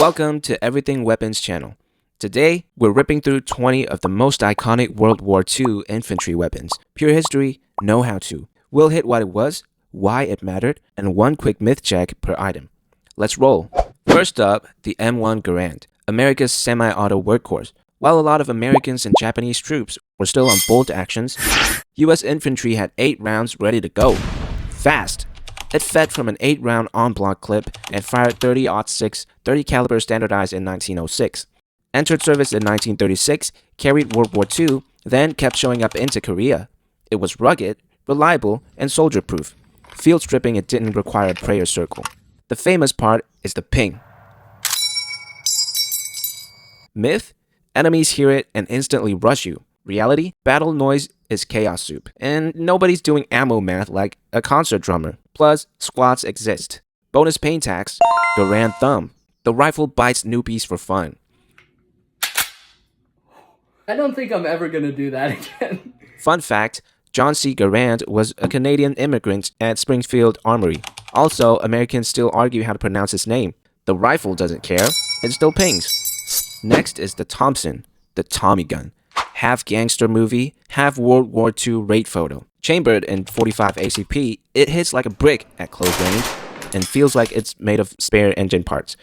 Welcome to Everything Weapons channel. Today, we're ripping through 20 of the most iconic World War II infantry weapons. Pure history, know how to. We'll hit what it was, why it mattered, and one quick myth check per item. Let's roll. First up, the M1 Garand, America's semi-auto workhorse. While a lot of Americans and Japanese troops were still on bolt actions, US infantry had 8 rounds ready to go. Fast. It fed from an 8-round en-bloc clip and fired .30-06, 30 caliber standardized in 1906. Entered service in 1936, carried World War II, then kept showing up into Korea. It was rugged, reliable, and soldier-proof. Field stripping it didn't require a prayer circle. The famous part is the ping. Myth? Enemies hear it and instantly rush you. Reality? Battle noise is chaos soup, and nobody's doing ammo math like a concert drummer. Plus, squads exist. Bonus pain tax, Garand thumb. The rifle bites newbies for fun. I don't think I'm ever gonna do that again. Fun fact, John C. Garand was a Canadian immigrant at Springfield Armory. Also, Americans still argue how to pronounce his name. The rifle doesn't care, it still pings. Next is the Thompson, the Tommy gun. Half gangster movie, half World War II raid photo. Chambered in 45 ACP, it hits like a brick at close range and feels like it's made of spare engine parts.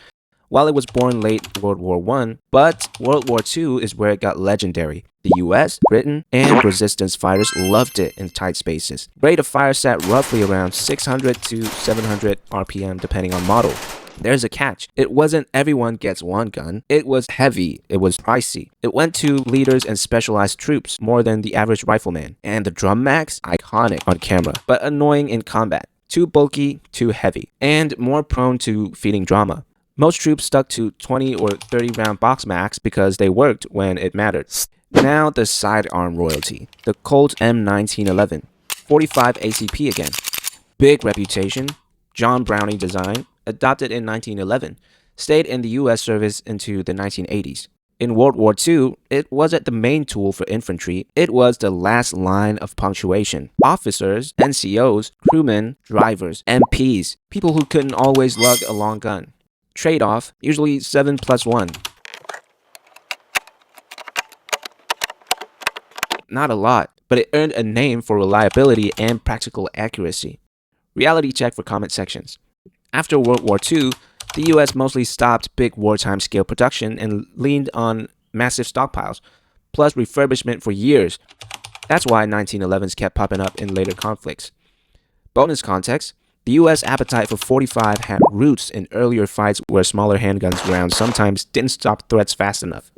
While it was born late World War I, but World War II is where it got legendary. The US, Britain, and resistance fighters loved it in tight spaces. Rate of fire sat roughly around 600 to 700 RPM depending on model. There's a catch. It wasn't everyone gets one gun. It was heavy. It was pricey. It went to leaders and specialized troops more than the average rifleman. And the drum max? Iconic on camera, but annoying in combat. Too bulky, too heavy, and more prone to feeding drama. Most troops stuck to 20 or 30 round box max because they worked when it mattered. Now the sidearm royalty. The Colt M1911. 45 ACP again. Big reputation. John Browning design. Adopted in 1911, stayed in the US service into the 1980s. In World War II, it wasn't the main tool for infantry, it was the last line of punctuation. Officers, NCOs, crewmen, drivers, MPs, people who couldn't always lug a long gun. Trade-off, usually 7+1. Not a lot, but it earned a name for reliability and practical accuracy. Reality check for comment sections. After World War II, the US mostly stopped big wartime scale production and leaned on massive stockpiles, plus refurbishment for years. That's why 1911s kept popping up in later conflicts. Bonus context, the US appetite for 45 had roots in earlier fights where smaller handguns rounds sometimes didn't stop threats fast enough.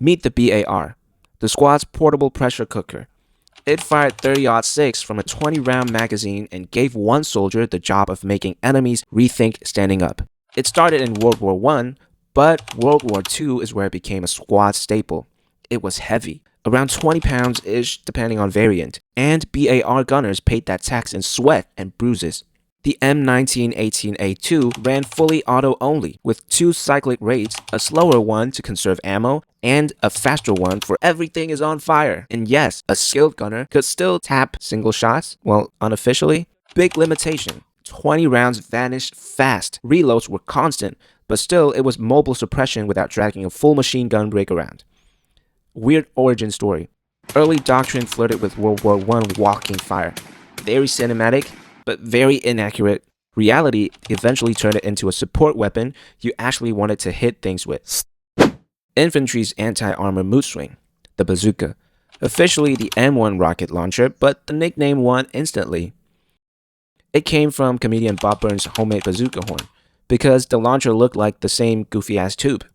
Meet the BAR, the squad's portable pressure cooker. It fired .30-06 from a 20-round magazine and gave one soldier the job of making enemies rethink standing up. It started in World War I, but World War II is where it became a squad staple. It was heavy, around 20 pounds-ish depending on variant, and BAR gunners paid that tax in sweat and bruises. The M1918A2 ran fully auto only, with 2 cyclic rates, a slower one to conserve ammo, and a faster one for everything is on fire. And yes, a skilled gunner could still tap single shots, well, unofficially. Big limitation. 20 rounds vanished fast. Reloads were constant, but still it was mobile suppression without dragging a full machine gun rig around. Weird origin story. Early doctrine flirted with World War I walking fire. Very cinematic, but very inaccurate. Reality eventually turned it into a support weapon you actually wanted to hit things with. Infantry's anti-armor mood swing, the Bazooka. Officially the M1 rocket launcher, but the nickname won instantly. It came from comedian Bob Burns' homemade bazooka horn, because the launcher looked like the same goofy-ass tube.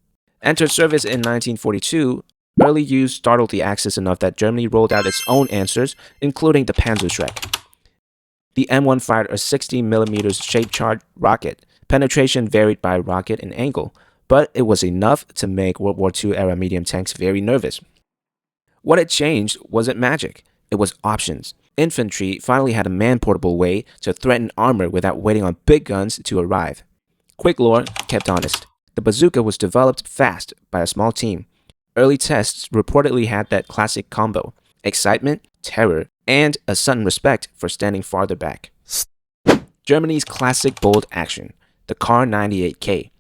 Entered service in 1942, early use startled the Axis enough that Germany rolled out its own answers, including the Panzerschreck. The M1 fired a 60mm shape-charged rocket. Penetration varied by rocket and angle, but it was enough to make World War II era medium tanks very nervous. What had changed wasn't magic, it was options. Infantry finally had a man-portable way to threaten armor without waiting on big guns to arrive. Quick lore kept honest. The bazooka was developed fast by a small team. Early tests reportedly had that classic combo: excitement, terror, and a sudden respect for standing farther back. Germany's classic bold action, the Kar 98K.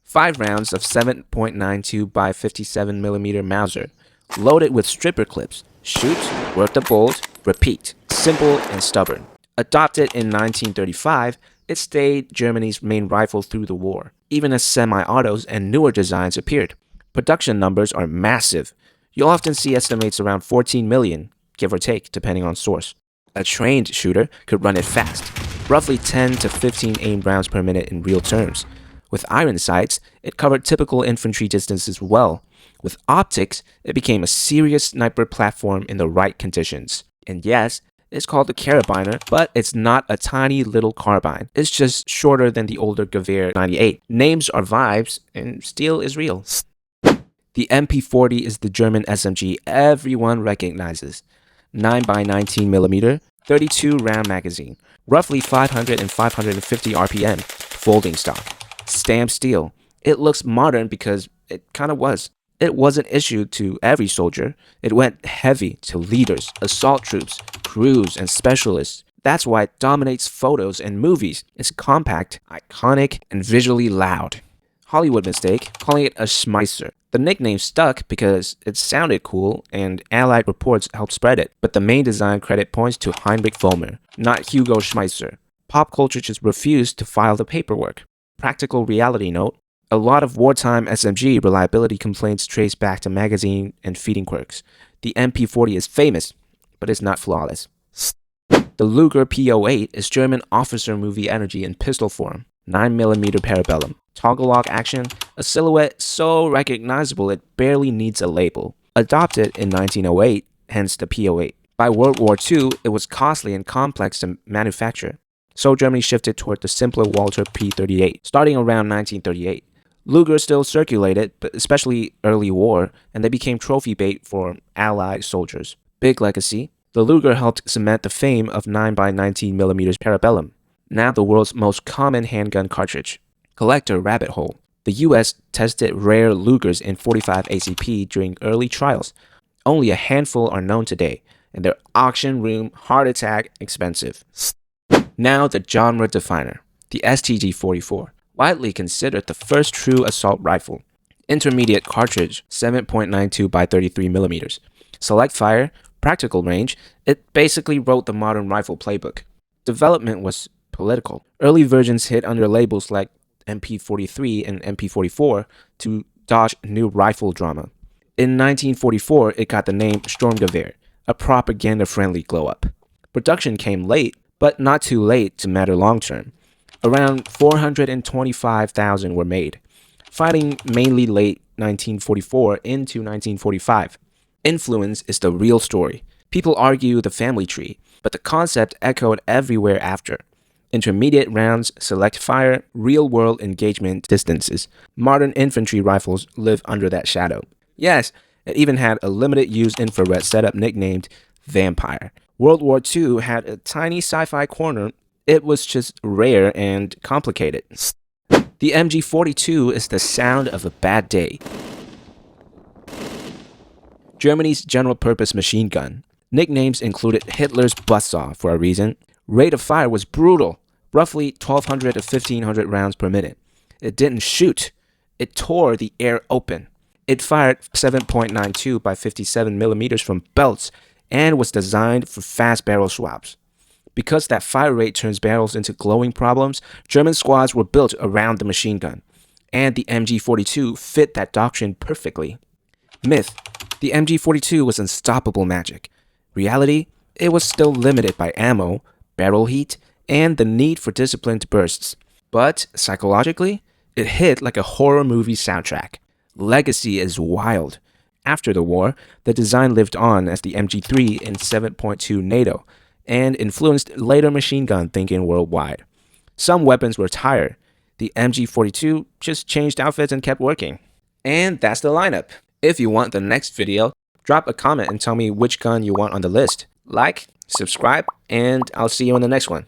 5 rounds of 7.92 by 57mm Mauser, loaded with stripper clips. Shoot, work the bolt, repeat. Simple and stubborn. Adopted in 1935, it stayed Germany's main rifle through the war, even as semi-autos and newer designs appeared. Production numbers are massive. You'll often see estimates around 14 million, give or take, depending on source. A trained shooter could run it fast, roughly 10 to 15 aimed rounds per minute in real terms. With iron sights, it covered typical infantry distances well. With optics, it became a serious sniper platform in the right conditions. And yes, it's called the Karabiner, but it's not a tiny little carbine. It's just shorter than the older Gewehr 98. Names are vibes, and steel is real. The MP40 is the German SMG everyone recognizes. 9x19mm, 32 round magazine, roughly 500 and 550 RPM, folding stock, stamped steel. It looks modern because it kind of was. It wasn't issued to every soldier. It went heavy to leaders, assault troops, crews, and specialists. That's why it dominates photos and movies. It's compact, iconic, and visually loud. Hollywood mistake, calling it a Schmeisser. The nickname stuck because it sounded cool and Allied reports helped spread it, but the main design credit points to Heinrich Vollmer, not Hugo Schmeisser. Pop culture just refused to file the paperwork. Practical reality note, a lot of wartime SMG reliability complaints trace back to magazine and feeding quirks. The MP40 is famous, but it's not flawless. The Luger P08 is German officer movie energy in pistol form, 9mm parabellum. Toggle lock action, a silhouette so recognizable it barely needs a label. Adopted in 1908, hence the P08. By World War II, it was costly and complex to manufacture, so Germany shifted toward the simpler Walther P38, starting around 1938. Luger still circulated, but especially early war, and they became trophy bait for Allied soldiers. Big legacy, the Luger helped cement the fame of 9x19mm parabellum, now the world's most common handgun cartridge. Collector rabbit hole. The US tested rare Lugers in 45 ACP during early trials. Only a handful are known today, and they're auction room, heart attack, expensive. Now the genre definer, the STG-44, widely considered the first true assault rifle. Intermediate cartridge, 7.92 by 33mm. Select fire, practical range, it basically wrote the modern rifle playbook. Development was political. Early versions hit under labels like MP43 and MP44 to dodge new rifle drama. In 1944, it got the name Sturmgewehr, a propaganda-friendly glow-up. Production came late, but not too late to matter long-term. Around 425,000 were made, fighting mainly late 1944 into 1945. Influence is the real story. People argue the family tree, but the concept echoed everywhere after. Intermediate rounds, select fire, real-world engagement distances. Modern infantry rifles live under that shadow. Yes, it even had a limited-use infrared setup nicknamed Vampire. World War II had a tiny sci-fi corner. It was just rare and complicated. The MG42 is the sound of a bad day. Germany's general-purpose machine gun. Nicknames included Hitler's buzzsaw for a reason. Rate of fire was brutal. Roughly 1,200 to 1,500 rounds per minute. It didn't shoot. It tore the air open. It fired 7.92 by 57mm from belts and was designed for fast barrel swaps. Because that fire rate turns barrels into glowing problems, German squads were built around the machine gun, and the MG42 fit that doctrine perfectly. Myth: the MG42 was unstoppable magic. Reality: it was still limited by ammo, barrel heat, and the need for disciplined bursts. But psychologically, it hit like a horror movie soundtrack. Legacy is wild. After the war, the design lived on as the MG3 in 7.2 NATO and influenced later machine gun thinking worldwide. Some weapons were tired. The MG42 just changed outfits and kept working. And that's the lineup. If you want the next video, drop a comment and tell me which gun you want on the list. Like, subscribe, and I'll see you in the next one.